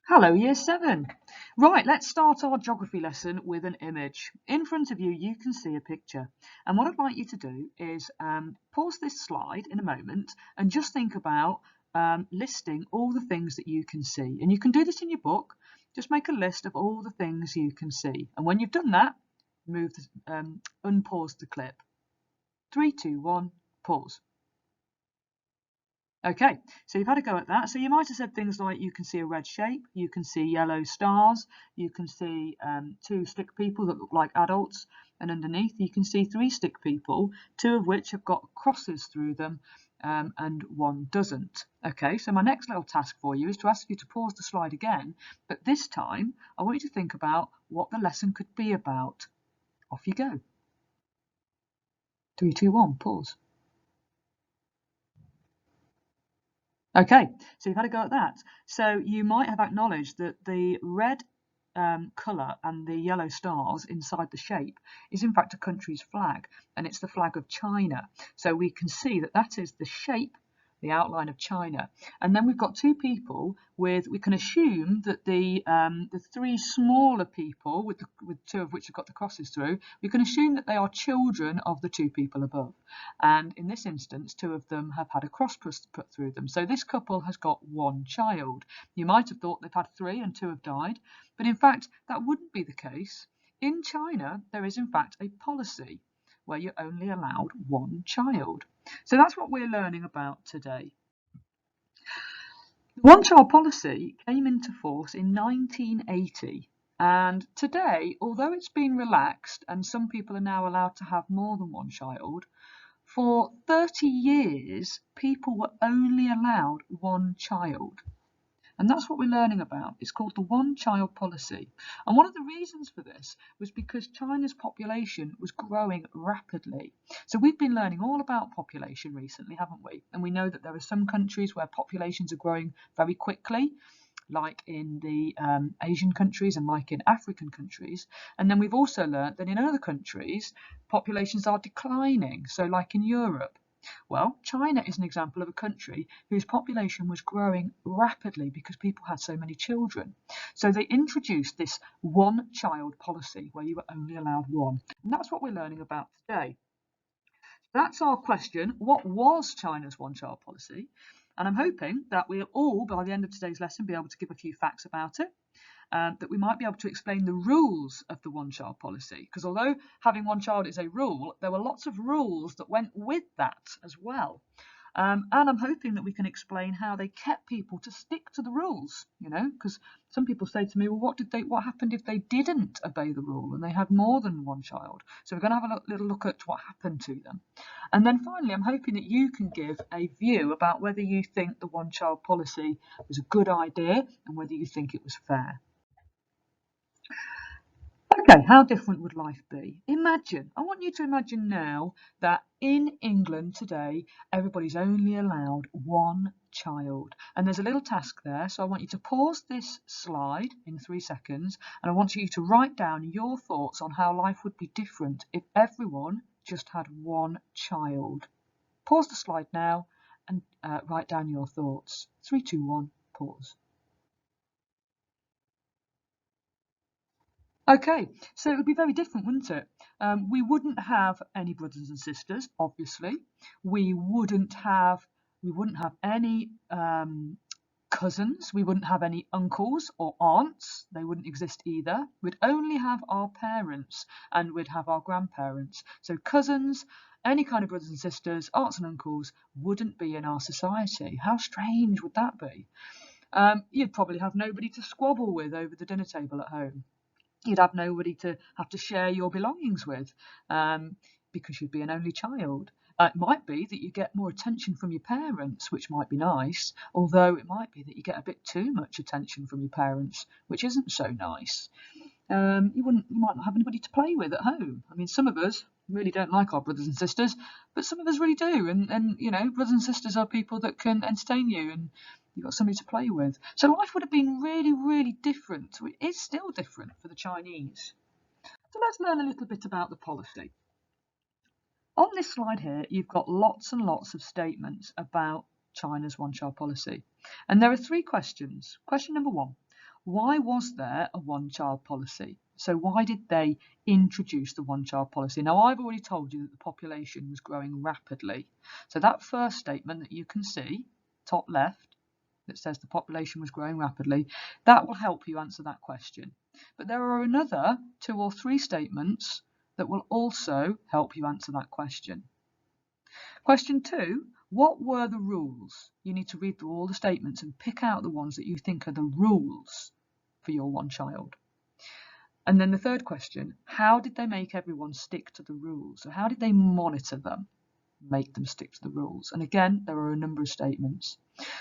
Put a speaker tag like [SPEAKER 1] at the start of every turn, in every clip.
[SPEAKER 1] Hello, Year 7. Right, let's start our geography lesson with an image. In front of you, you can see a picture. And what I'd like you to do is pause this slide in a moment and just think about listing all the things that you can see. And you can do this in your book. Just make a list of all the things you can see. And when you've done that, unpause the clip. 3, 2, 1, pause. Okay, so you've had a go at that. So you might have said things like you can see a red shape, you can see yellow stars, you can see two stick people that look like adults, and underneath you can see three stick people, two of which have got crosses through them and one doesn't. Okay, so my next little task for you is to ask you to pause the slide again, but this time I want you to think about what the lesson could be about. Off you go. 3, 2, 1, pause. Okay, so you've had a go at that. So you might have acknowledged that the red colour and the yellow stars inside the shape is in fact a country's flag, and it's the flag of China. So we can see that that is the shape, the outline of China. And then we've got two people with, we can assume that the three smaller people, with two of which have got the crosses through, we can assume that they are children of the two people above. And in this instance, two of them have had a cross put through them. So this couple has got one child. You might have thought they've had three and two have died, but in fact, that wouldn't be the case. In China, there is in fact a policy where you're only allowed one child. So that's what we're learning about today. The one-child policy came into force in 1980, and today, although it's been relaxed and some people are now allowed to have more than one child, for 30 years people were only allowed one child. And that's what we're learning about. It's called the one-child policy. And one of the reasons for this was because China's population was growing rapidly. So we've been learning all about population recently, haven't we? And we know that there are some countries where populations are growing very quickly, like in the Asian countries and like in African countries. And then we've also learned that in other countries, populations are declining. So like in Europe. Well, China is an example of a country whose population was growing rapidly because people had so many children. So they introduced this one-child policy where you were only allowed one. And that's what we're learning about today. That's our question. What was China's one-child policy? And I'm hoping that we'll all, by the end of today's lesson, be able to give a few facts about it. That we might be able to explain the rules of the one-child policy. Because although having one child is a rule, there were lots of rules that went with that as well. And I'm hoping that we can explain how they kept people to stick to the rules, because some people say to me, well, what happened if they didn't obey the rule and they had more than one child? So we're going to have a little look at what happened to them. And then finally, I'm hoping that you can give a view about whether you think the one-child policy was a good idea and whether you think it was fair. Okay, how different would life be? I want you to imagine now that in England today, everybody's only allowed one child. And there's a little task there, so I want you to pause this slide in 3 seconds, and I want you to write down your thoughts on how life would be different if everyone just had one child. Pause the slide now and write down your thoughts. 3, 2, 1, pause. Okay, so it would be very different, wouldn't it? We wouldn't have any brothers and sisters, obviously. We wouldn't have any cousins. We wouldn't have any uncles or aunts. They wouldn't exist either. We'd only have our parents and we'd have our grandparents. So cousins, any kind of brothers and sisters, aunts and uncles wouldn't be in our society. How strange would that be? You'd probably have nobody to squabble with over the dinner table at home. You'd have nobody to have to share your belongings with because you'd be an only child. It might be that you get more attention from your parents, which might be nice, although it might be that you get a bit too much attention from your parents, which isn't so nice. You might not have anybody to play with at home. I mean, some of us really don't like our brothers and sisters, but some of us really do. And brothers and sisters are people that can entertain you, and you've got somebody to play with. So life would have been really, really different. It is still different for the Chinese. So let's learn a little bit about the policy. On this slide here, you've got lots and lots of statements about China's one-child policy. And there are 3 questions. Question number 1, Why was there a one-child policy? So why did they introduce the one-child policy? Now, I've already told you that the population was growing rapidly. So that first statement that you can see, top left, that says the population was growing rapidly, that will help you answer that question. But there are another 2 or 3 statements that will also help you answer that question. Question 2, what were the rules? You need to read through all the statements and pick out the ones that you think are the rules for your one child. And then the third question, how did they make everyone stick to the rules? So how did they monitor them, make them stick to the rules? And again, there are a number of statements.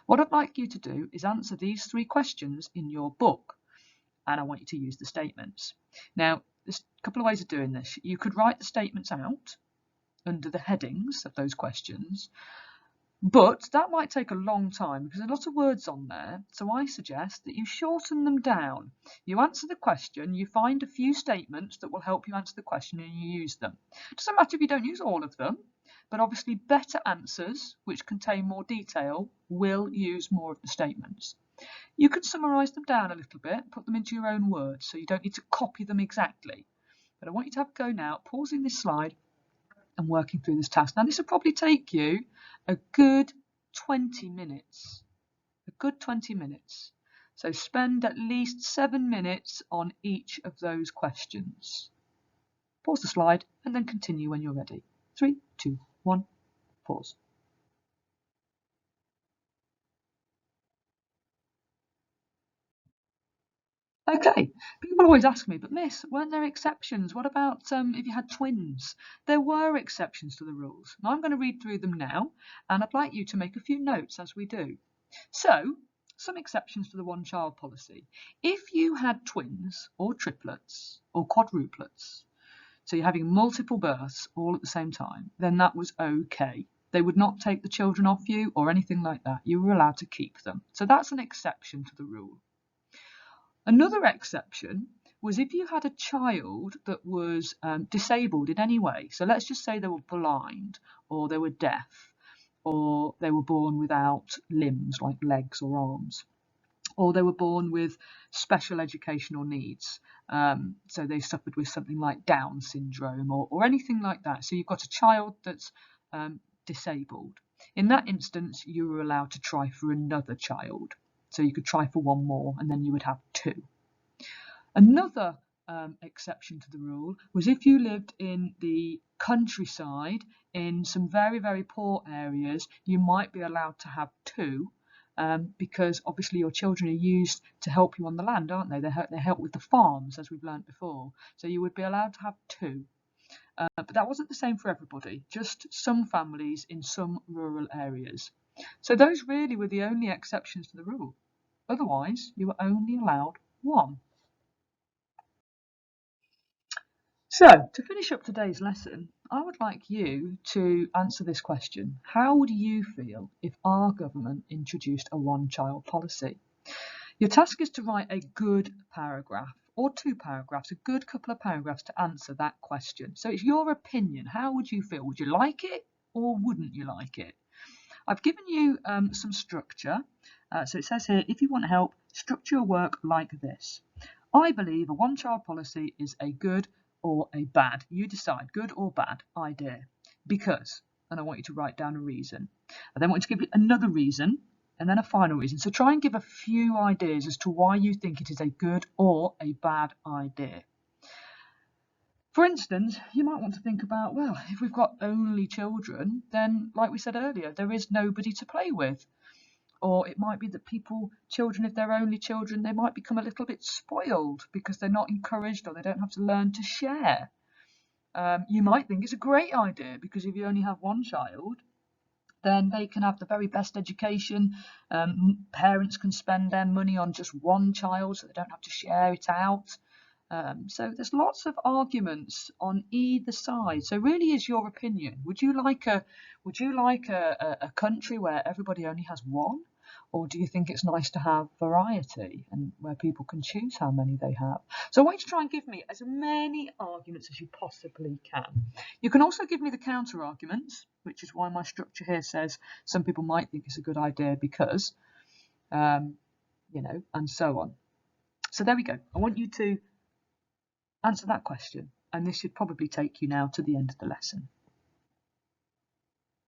[SPEAKER 1] What I'd like you to do is answer these 3 questions in your book, and I want you to use the statements. Now, there's a couple of ways of doing this. You could write the statements out under the headings of those questions, but that might take a long time because there's a lot of words on there. So I suggest that you shorten them down. You answer the question, you find a few statements that will help you answer the question and you use them. It doesn't matter if you don't use all of them, but obviously better answers which contain more detail will use more of the statements. You can summarise them down a little bit, put them into your own words, so you don't need to copy them exactly. But I want you to have a go now, pausing this slide and working through this task. Now, this will probably take you a good 20 minutes. A good 20 minutes. So spend at least 7 minutes on each of those questions. Pause the slide and then continue when you're ready. 3, 2, 1, pause. Okay, people always ask me, but Miss, weren't there exceptions? What about if you had twins? There were exceptions to the rules. Now I'm going to read through them now, and I'd like you to make a few notes as we do. So, some exceptions to the one-child policy. If you had twins or triplets or quadruplets, so you're having multiple births all at the same time, then that was okay. They would not take the children off you or anything like that. You were allowed to keep them. So that's an exception to the rule. Another exception was if you had a child that was disabled in any way. So let's just say they were blind or they were deaf or they were born without limbs like legs or arms, or they were born with special educational needs. So they suffered with something like Down syndrome or anything like that. So you've got a child that's disabled. In that instance, you were allowed to try for another child. So you could try for one more and then you would have 2. Another exception to the rule was if you lived in the countryside in some very, very poor areas, you might be allowed to have 2 because obviously your children are used to help you on the land, aren't they? They help with the farms, as we've learnt before. So you would be allowed to have 2. But that wasn't the same for everybody, just some families in some rural areas. So those really were the only exceptions to the rule. Otherwise, you were only allowed 1. So, to finish up today's lesson, I would like you to answer this question. How would you feel if our government introduced a one-child policy? Your task is to write a good paragraph or 2 paragraphs, a good couple of paragraphs to answer that question. So it's your opinion. How would you feel? Would you like it or wouldn't you like it? I've given you some structure. So it says here, if you want help, structure your work like this. I believe a one-child policy is a good or a bad, you decide, good or bad idea, because, and I want you to write down a reason. I then want you to give it another reason, and then a final reason. So try and give a few ideas as to why you think it is a good or a bad idea. For instance, you might want to think about, well, if we've got only children, then, like we said earlier, there is nobody to play with. Or it might be that children, if they're only children, they might become a little bit spoiled because they're not encouraged or they don't have to learn to share. You might think it's a great idea because if you only have one child, then they can have the very best education. Parents can spend their money on just one child so they don't have to share it out. So there's lots of arguments on either side. So really is your opinion. Would you like a country where everybody only has one? Or do you think it's nice to have variety and where people can choose how many they have? So I want you to try and give me as many arguments as you possibly can. You can also give me the counter arguments, which is why my structure here says some people might think it's a good idea because, and so on. So there we go. I want you to answer that question, and this should probably take you now to the end of the lesson.